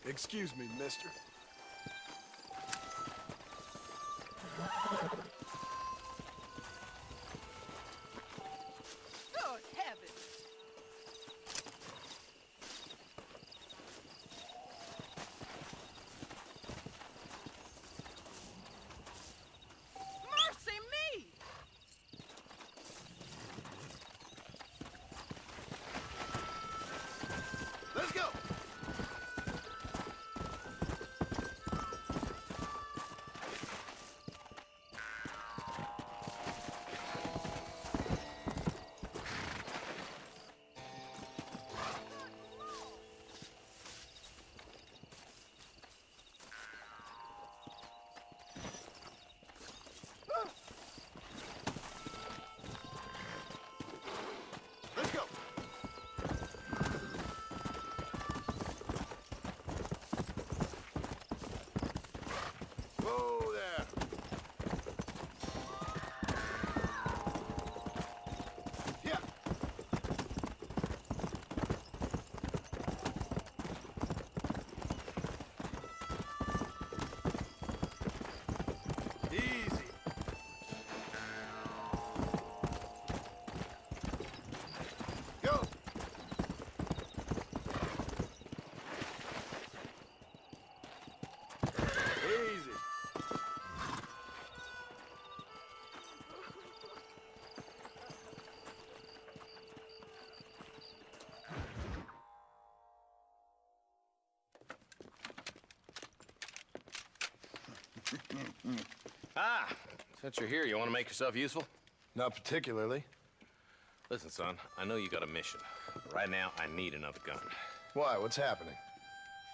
Excuse me, mister. Good heavens! Mercy me! Let's go! Let's go! Whoa there! Yeah! Easy. Go! Easy. Ah, since you're here, you want to make yourself useful? Not particularly. Listen, son, I know you got a mission. Right now, I need another gun. Why? What's happening?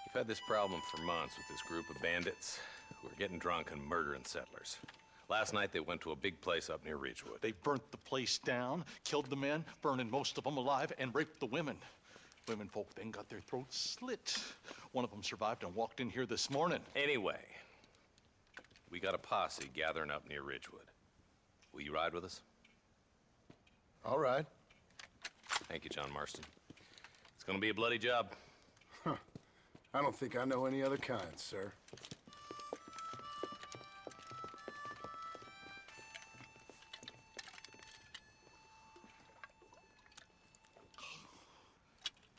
You've had this problem for months with this group of bandits who are getting drunk and murdering settlers. Last night, they went to a big place up near Ridgewood. They burnt the place down, killed the men, burning most of them alive, and raped the women. Women folk then got their throats slit. One of them survived and walked in here this morning. Anyway, we got a posse gathering up near Ridgewood. Will you ride with us? All right. Thank you, John Marston. It's gonna be a bloody job. I don't think I know any other kind, sir.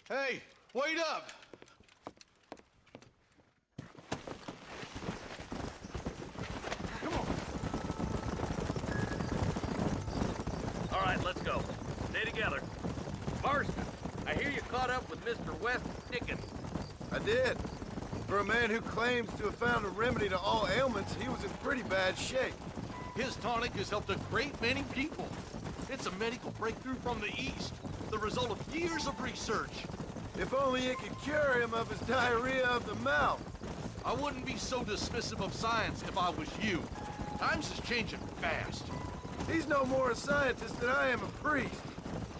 Hey, wait up! Come on! All right, let's go. Stay together. Marston, I hear you caught up with Mr. West Dickens. I did. For a man who claims to have found a remedy to all ailments, he was in pretty bad shape. His tonic has helped a great many people. It's a medical breakthrough from the East, the result of years of research. If only it could cure him of his diarrhea of the mouth. I wouldn't be so dismissive of science if I was you. Times is changing fast. He's no more a scientist than I am a priest.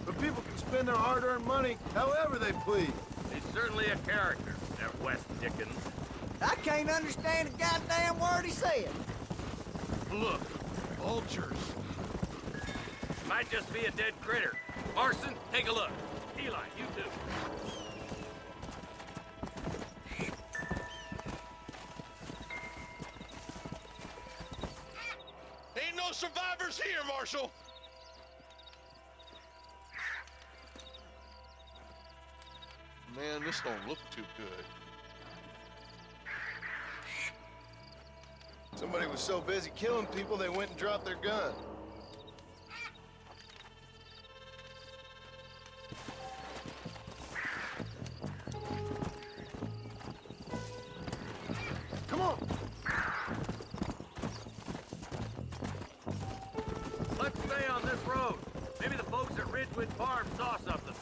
But people can spend their hard-earned money however they please. He's certainly a character, that West Dickens. I can't understand a goddamn word he said. Look, vultures. Might just be a dead critter. Marston, take a look. Eli, you too. Ain't no survivors here, Marshal! Man, this don't look too good. Somebody was so busy killing people, they went and dropped their gun. Come on! Let's stay on this road. Maybe the folks at Ridgewood Farm saw something.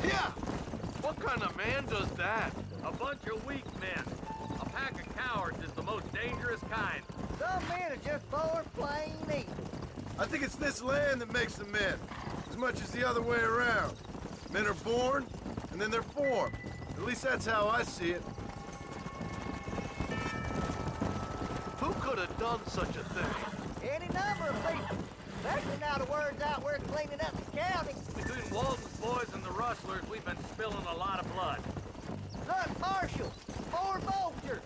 Yeah! What kind of man does that? A bunch of weak men. A pack of cowards is the most dangerous kind. Some men are just born plain evil. I think it's this land that makes them men, as much as the other way around. Men are born, and then they're formed. At least that's how I see it. Who could have done such a thing? Any number of people, especially now lot of words out. We're cleaning up the county. Between Walton's boys and the rustlers, we've been spilling a lot of blood. Look, Marshal, more vultures.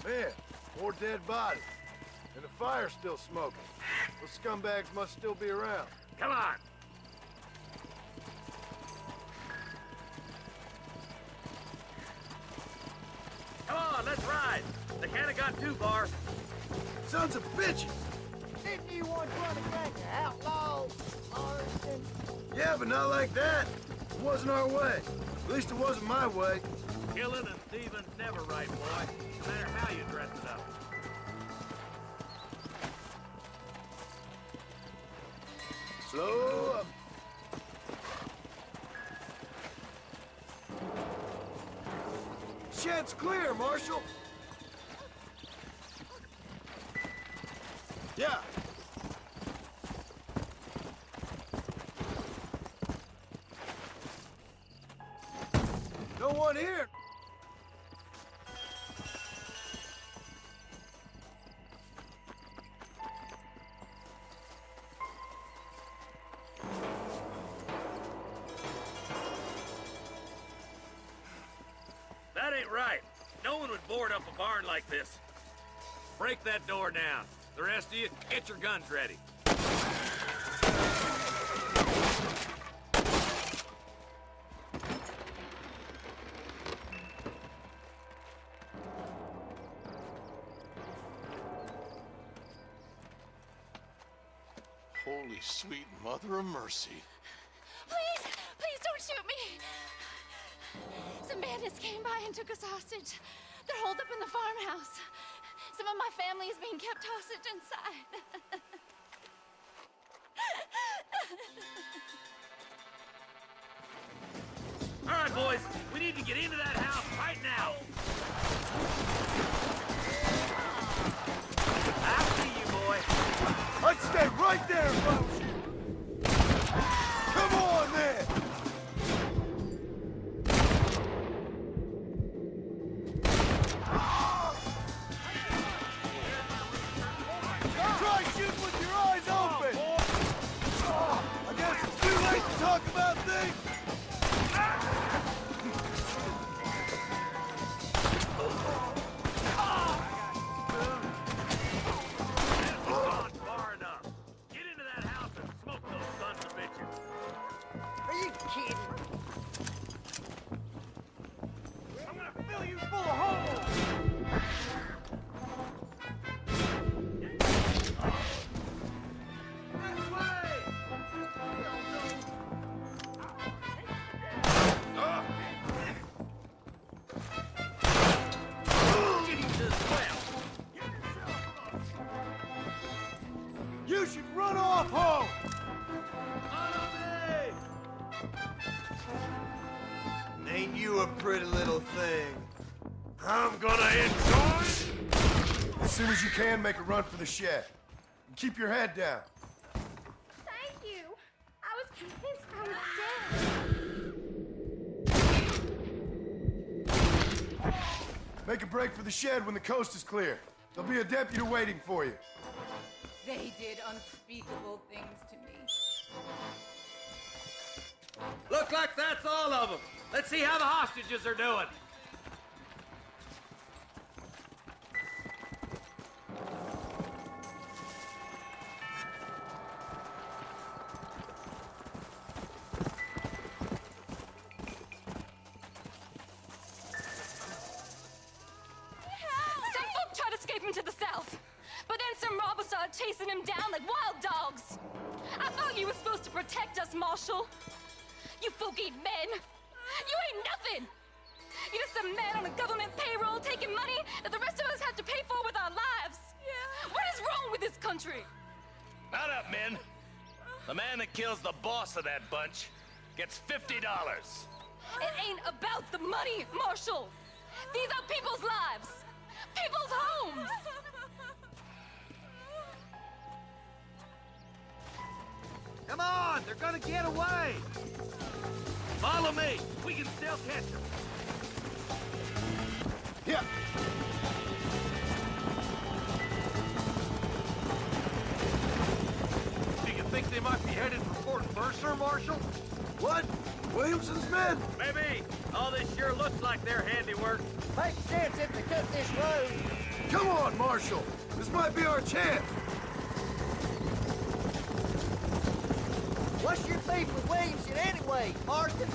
Man, more dead bodies. And the fire's still smoking. Those scumbags must still be around. Come on. Come on, let's ride. They can't have got too far. Sons of bitches! Didn't you once run a gang of outlaws, Marston? Yeah, but not like that. It wasn't our way. At least it wasn't my way. Killing and thieving's never right, boy. No matter how you dress it up. Slow up. Shed's clear, Marshal. Yeah. No one here. That ain't right. No one would board up a barn like this. Break that door down. The rest of you, get your guns ready. Holy sweet mother of mercy. Please, please don't shoot me. Some bandits came by and took us hostage. They're holed up in the farmhouse. Some of my family is being kept hostage inside. All right, boys, we need to get into that house right now. I see you, boy. I'd stay right there if I was you. Come on, then! Try shooting with your eyes open! I guess it's too late to talk about things! Gone far enough. Get into that house and smoke those sons of bitches. Are you kidding? I'm gonna fill you full of holes! This way! Get him to the swell. You should run off home! Ain't you a pretty little thing? I'm gonna enjoy it! As soon as you can, make a run for the shed. And keep your head down. Thank you. I was convinced I was dead. Make a break for the shed when the coast is clear. There'll be a deputy waiting for you. They did unspeakable things to me. Looks like that's all of them. Let's see how the hostages are doing. Some folk tried escaping to the south, but then some robbers started chasing him down like wild dogs. I thought you were supposed to protect us, Marshal. You folk ain't men. You ain't nothing. You're just some man on a government payroll taking money that the rest of us have to pay for with our lives. Yeah. What is wrong with this country? Not up, men. The man that kills the boss of that bunch gets $50. It ain't about the money, Marshal. These are people's lives. People's homes. Come on, they're gonna get away! Follow me! We can still catch them! Yeah. Do you think they might be headed for Fort Mercer, Marshal? What? Williamson's men? Maybe. All this sure looks like their handiwork. Make sense if they cut this road. Come on, Marshal. This might be our chance. What's your beef with Williamson anyway, Marston?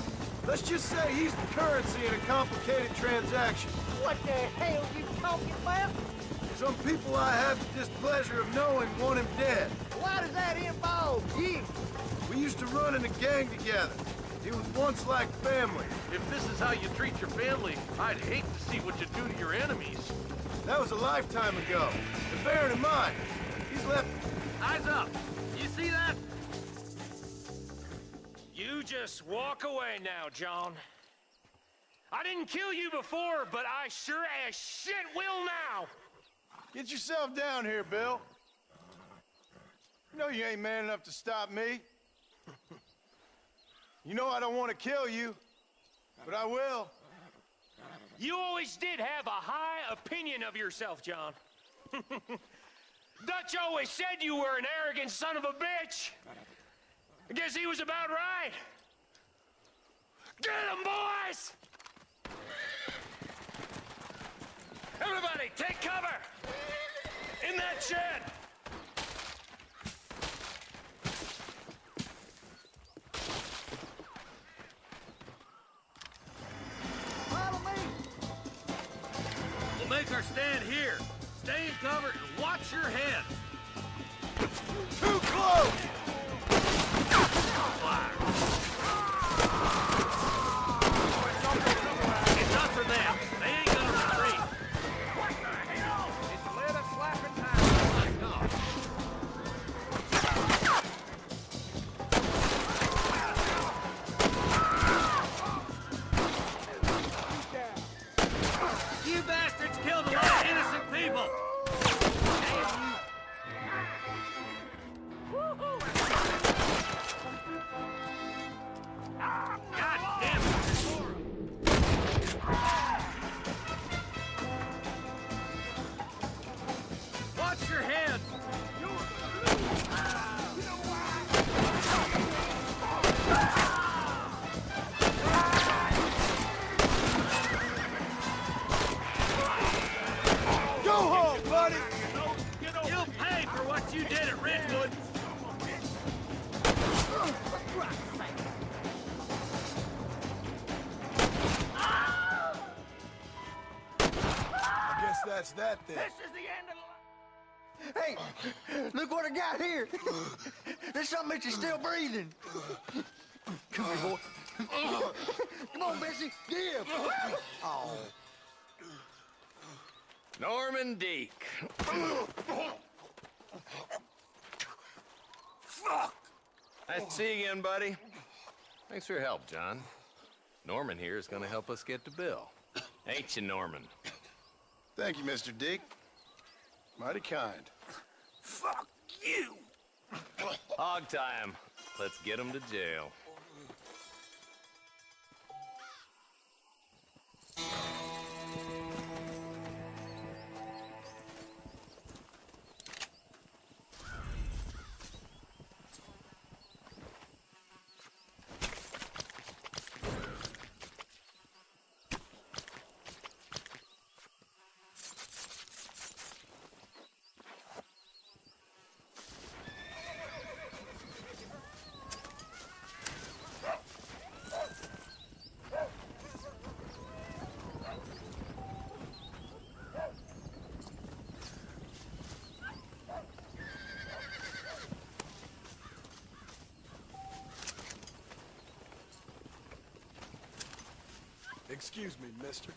Let's just say he's the currency in a complicated transaction. What the hell you talking about? Some people I have the displeasure of knowing want him dead. Why does that involve you? We used to run in a gang together. It was once like family. If this is how you treat your family, I'd hate to see what you do to your enemies. That was a lifetime ago. And bearing in mind, he's left... Eyes up! You see that? You just walk away now, John. I didn't kill you before, but I sure as shit will now! Get yourself down here, Bill. You know you ain't man enough to stop me. You know I don't want to kill you, but I will. You always did have a high opinion of yourself, John. Dutch always said you were an arrogant son of a bitch. I guess he was about right. Get him, boys! Everybody, take cover! In that shed! Follow me. We'll make our stand here. Stay in cover and watch your head. Too close! Fire. It's us or them. They ain't gonna retreat. What the hell? It's lit a slapping time. My God. You bastards killed a lot of innocent people. Damn you. God damn it! Watch your head! Go home, buddy! You'll pay for what you did at Redwood! I guess that's that then. This is the end of the... Hey, look what I got here. There's something that you're still breathing. Come here, boy. Come on, Bessie. Give. Oh. Norman Deek. Nice to see you again, buddy. Thanks for your help, John. Norman here is gonna help us get to Bill. Ain't you, Norman? Thank you, Mr. Deke. Mighty kind. Fuck you! Hog time. Let's get him to jail. Excuse me, mister.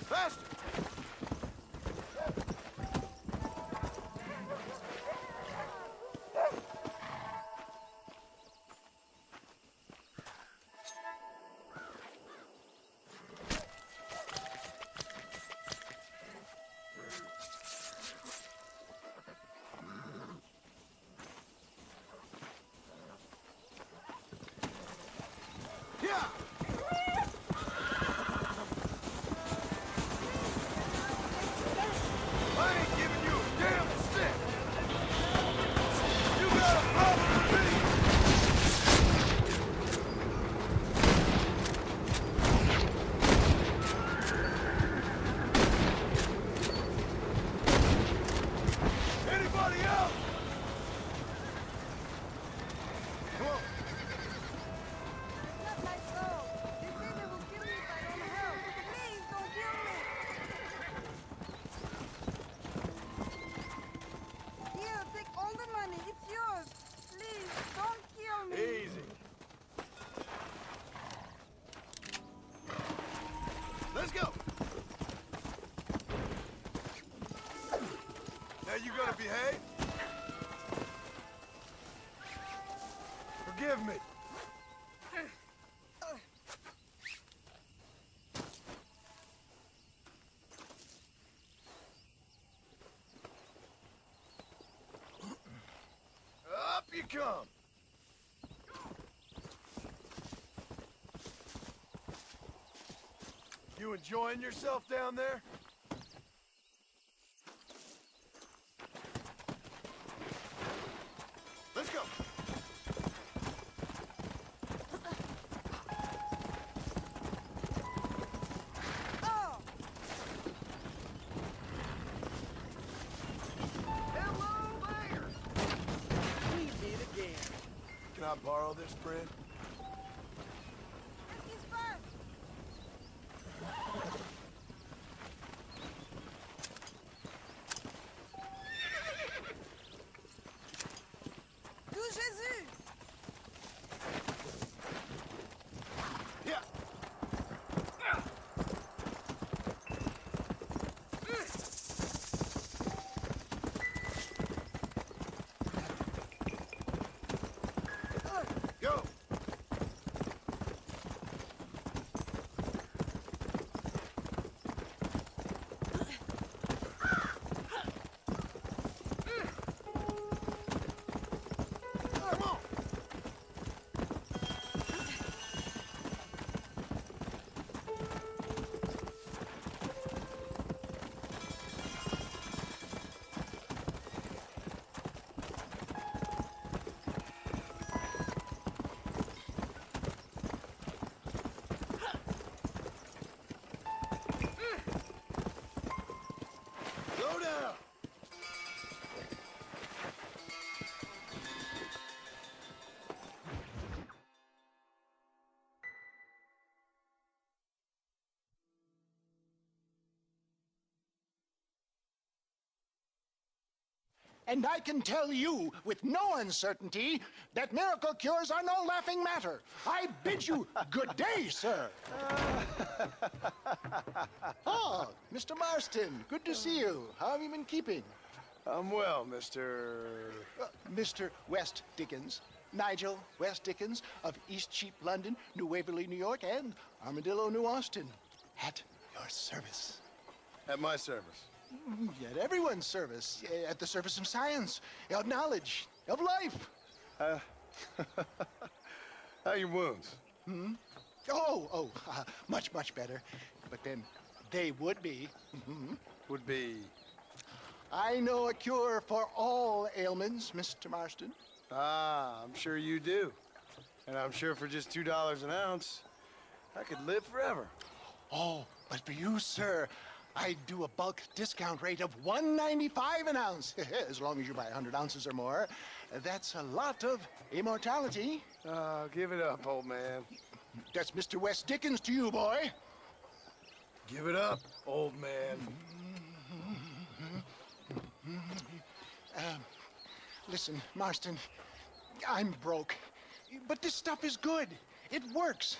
Faster! I ain't giving you a damn stick! You got a problem with me? Anybody else? Come on. Not my soul. They say they will kill me if I don't help. Please don't kill me. Here, take all the money. It's yours. Please, don't kill me. Easy. Let's go. Now you gonna behave? Forgive me. Up you come. You enjoying yourself down there? Let's go. Oh! Hello there. We meet again. Can I borrow this bread? It's fun. Do Jésus! Yeah. Go. Come on. Go down. And I can tell you with no uncertainty that miracle cures are no laughing matter. I bid you good day, sir. Oh, Mr. Marston, good to see you. How have you been keeping? I'm well, Mr. Mr. West Dickens, Nigel West Dickens of East Cheap, London, New Waverly, New York, and Armadillo, New Austin. At your service. At my service. At everyone's service. At the service of science, of knowledge, of life. How are your wounds? Much, much better. But then they would be. Would be. I know a cure for all ailments, Mr. Marston. Ah, I'm sure you do. And I'm sure for just $2 an ounce, I could live forever. Oh, but for you, sir, I do a bulk discount rate of $1.95 an ounce. As long as you buy 100 ounces or more. That's a lot of immortality. Give it up, old man. That's Mr. West Dickens to you, boy. Give it up, old man. Listen, Marston, I'm broke. But this stuff is good. It works.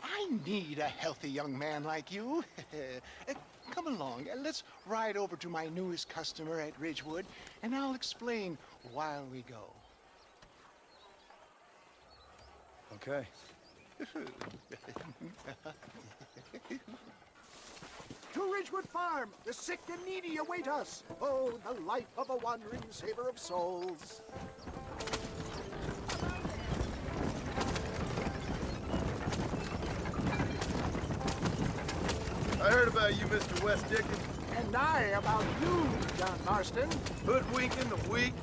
I need a healthy young man like you. Come along, let's ride over to my newest customer at Ridgewood, and I'll explain while we go. Okay. To Ridgewood Farm, the sick and needy await us. Oh, the life of a wandering saver of souls. I heard about you, Mr. West Dickens. And I about you, John Marston. Hoodwinking the weak,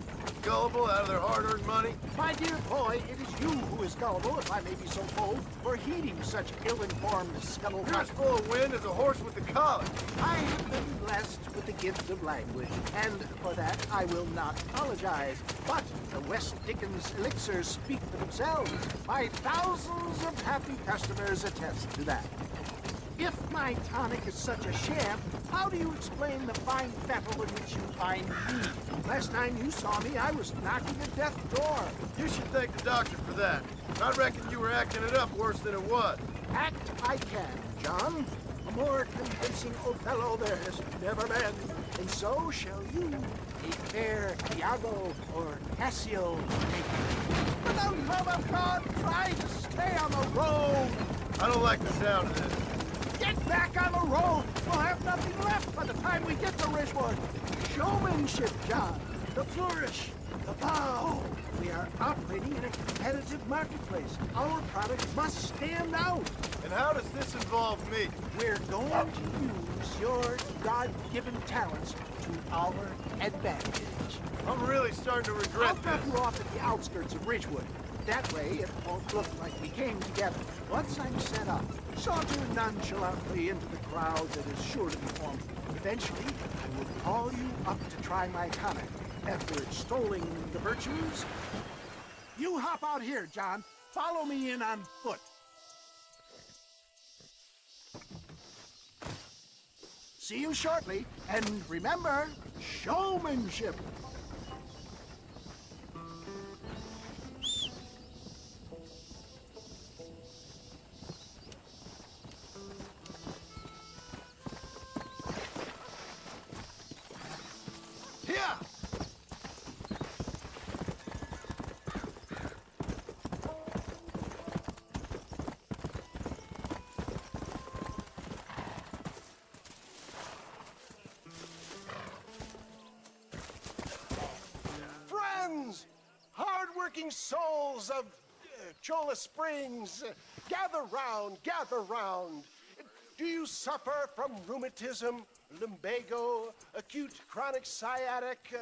gullible out of their hard-earned money. My dear boy, it is you who is gullible, if I may be so bold, for heeding such ill-informed scuttlebutt. You're as full of wind as a horse with the collar. I have been blessed with the gift of language, and for that I will not apologize. But the West Dickens elixirs speak for themselves. My thousands of happy customers attest to that. If my tonic is such a sham, how do you explain the fine fettle in which you find me? Last time you saw me, I was knocking at death's door. You should thank the doctor for that. I reckon you were acting it up worse than it was. Act I can, John. A more convincing Othello there has never been. And so shall you, a fair Iago or Cassio. For the love of God, try to stay on the road. I don't like the sound of this. Get back on the road! We'll have nothing left by the time we get to Ridgewood. Showmanship, John. The flourish. The bow. We are operating in a competitive marketplace. Our product must stand out. And how does this involve me? We're going to use your God-given talents to our advantage. I'm really starting to regret I'll this. drop you off at the outskirts of Ridgewood. That way, it won't look like we came together. Once I'm set up, saunter nonchalantly into the crowd that is sure to be formed. Eventually, I will call you up to try my tonic. After extolling the virtues, you hop out here, John. Follow me in on foot. See you shortly, and remember, showmanship. Hard-working souls of Cholla Springs, gather round, gather round. Do you suffer from rheumatism, lumbago, acute chronic sciatic,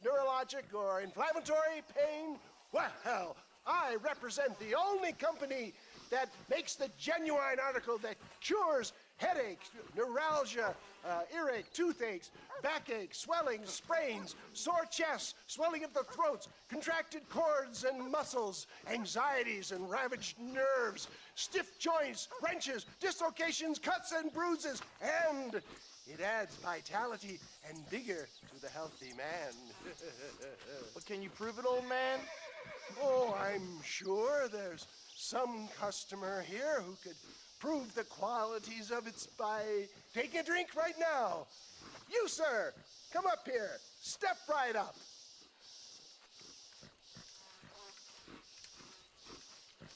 neurologic or inflammatory pain? Well, I represent the only company that makes the genuine article that cures headaches, neuralgia, earache, toothaches, backache, swelling, sprains, sore chests, swelling of the throats, contracted cords and muscles, anxieties and ravaged nerves, stiff joints, wrenches, dislocations, cuts and bruises, and it adds vitality and vigor to the healthy man. But can you prove it, old man? Oh, I'm sure there's some customer here who could prove the qualities of it by taking a drink right now. You, sir, come up here. Step right up.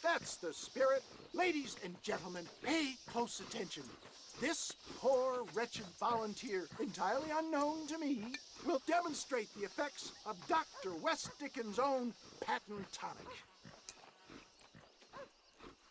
That's the spirit. Ladies and gentlemen, pay close attention. This poor, wretched volunteer, entirely unknown to me, will demonstrate the effects of Dr. West Dickens' own patent tonic.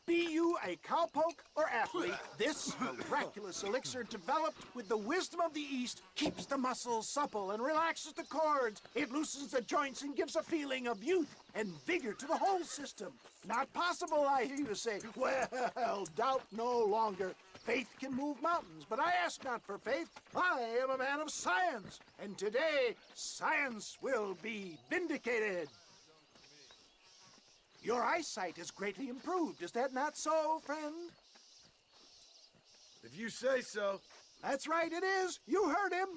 Be you a cowpoke or athlete, this miraculous elixir developed with the wisdom of the East keeps the muscles supple and relaxes the cords. It loosens the joints and gives a feeling of youth and vigor to the whole system. Not possible, I hear you say. Well, doubt no longer. Faith can move mountains, but I ask not for faith. I am a man of science, and today science will be vindicated. Your eyesight is greatly improved. Is that not so, friend? If you say so. That's right, it is. You heard him.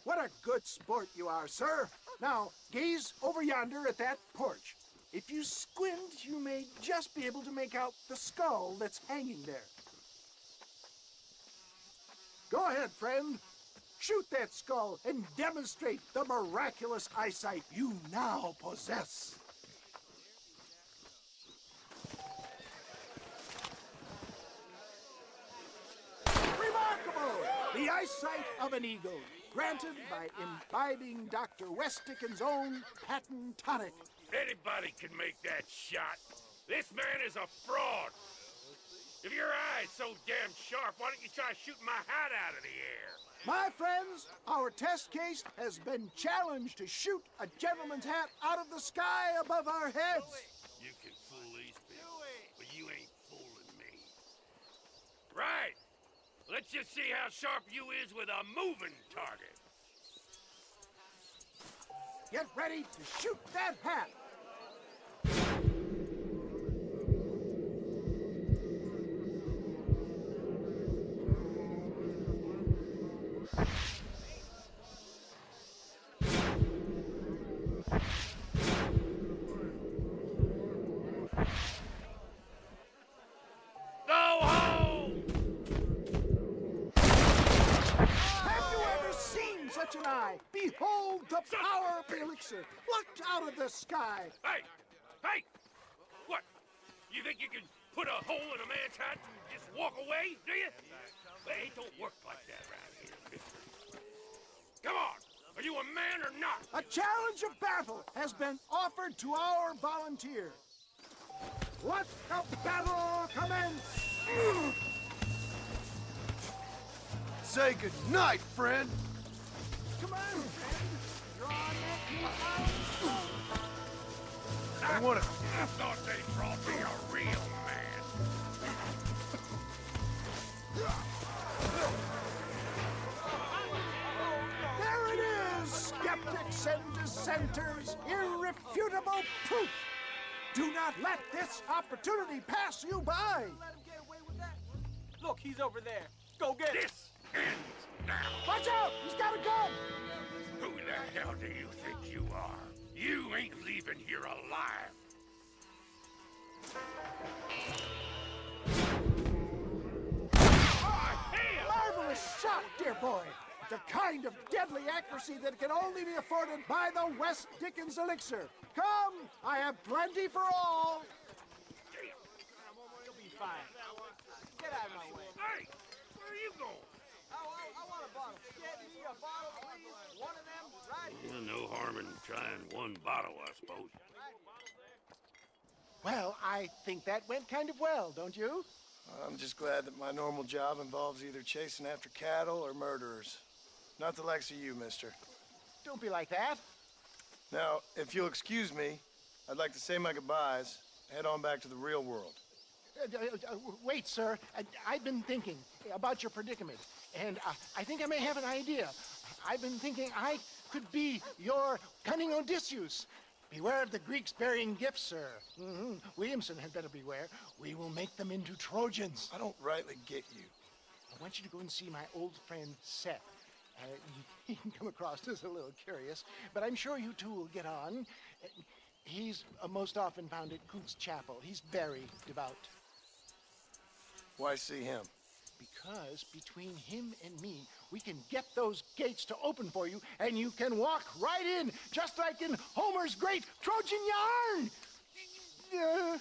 What a good sport you are, sir. Now, gaze over yonder at that porch. If you squint, you may just be able to make out the skull that's hanging there. Go ahead, friend. Shoot that skull and demonstrate the miraculous eyesight you now possess. The eyesight of an eagle, granted by imbibing Dr. West Dickens' own patent tonic. Anybody can make that shot. This man is a fraud. If your eye's so damn sharp, why don't you try shooting my hat out of the air? My friends, our test case has been challenged to shoot a gentleman's hat out of the sky above our heads. You can fool these people, but you ain't fooling me. Right. Let's just see how sharp you is with a moving target. Get ready to shoot that hat. Such an eye. Behold the power of the elixir, plucked out of the sky. Hey! Hey! What? You think you can put a hole in a man's hat and just walk away, do you? Well, it don't work like that around here, mister. Come on! Are you a man or not? A challenge of battle has been offered to our volunteer. Let the battle commence! Say good night, friend! Come on, friend. Draw that I want to... I thought they brought me a real man. There it is, skeptics and dissenters. Irrefutable proof. Do not let this opportunity pass you by. Let him get away with that. Look, he's over there. Go get him. This ends now. Watch out! He's got a gun! Who the hell do you think you are? You ain't leaving here alive. Marvelous shot, dear boy. The kind of deadly accuracy that can only be afforded by the West Dickens elixir. Come, I have plenty for all. You'll be fine. Get out of my way. Hey, where are you going? I want a bottle. Get me a bottle, please. One of them, right here. No harm in trying one bottle, I suppose. Well, I think that went kind of well, don't you? I'm just glad that my normal job involves either chasing after cattle or murderers. Not the likes of you, mister. Don't be like that. Now, if you'll excuse me, I'd like to say my goodbyes, head on back to the real world. Wait, sir. I've been thinking about your predicament, and I think I may have an idea. I've been thinking I could be your cunning Odysseus. Beware of the Greeks burying gifts, sir. Williamson had better beware. We will make them into Trojans. I don't rightly get you. I want you to go and see my old friend Seth. He can come across as a little curious, but I'm sure you two will get on. He's most often found at Coot's Chapel. He's very devout. Why see him? Because between him and me, we can get those gates to open for you, and you can walk right in, just like in Homer's great Trojan yarn!